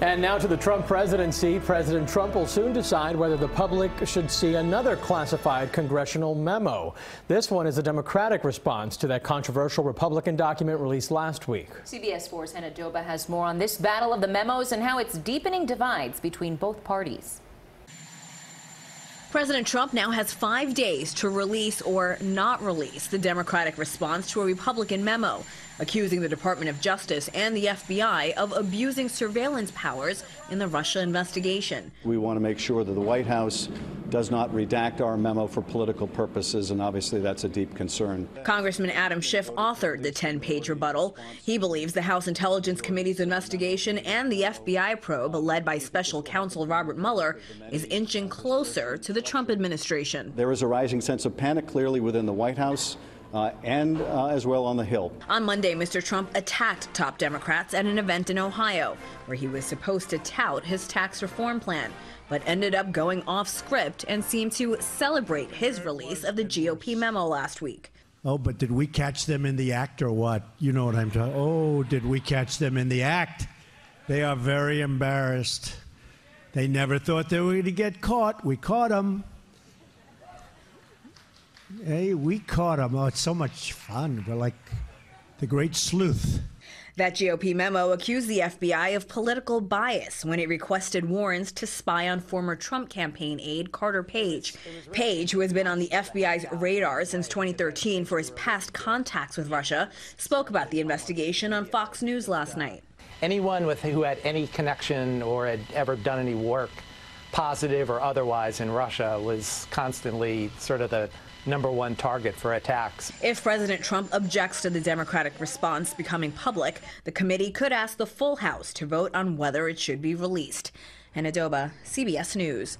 And now to the Trump presidency. President Trump will soon decide whether the public should see another classified congressional memo. This one is a Democratic response to that controversial Republican document released last week. CBS 4's Hannah Doba has more on this battle of the memos and how it's deepening divides between both parties. President Trump now has 5 days to release or not release the Democratic response to a Republican memo accusing the Department of Justice and the FBI of abusing surveillance powers in the Russia investigation. We want to make sure that the White House does not redact our memo for political purposes, and obviously that's a deep concern. Congressman Adam Schiff authored the 10-page rebuttal. He believes the House Intelligence Committee's investigation and the FBI probe, led by special counsel Robert Mueller, is inching closer to the Trump administration. There is a rising sense of panic, clearly, within the White House. And as well on the Hill. On Monday, Mr. Trump attacked top Democrats at an event in Ohio, where he was supposed to tout his tax reform plan, but ended up going off script and seemed to celebrate his release of the GOP memo last week. Oh, but did we catch them in the act or what? You know what I'm talking. Oh, did we catch them in the act? They are very embarrassed. They never thought they were going to get caught. We caught them. Hey, we caught them. Oh, it's so much fun. We're like the great sleuth. That GOP memo accused the FBI of political bias when it requested warrants to spy on former Trump campaign aide Carter Page. Page, who has been on the FBI's radar since 2013 for his past contacts with Russia, spoke about the investigation on Fox News last night. Anyone who had any connection or had ever done any work, positive or otherwise, in Russia was constantly sort of the #1 target for attacks. If President Trump objects to the Democratic response becoming public, the committee could ask the full House to vote on whether it should be released. Hannah Doba, CBS News.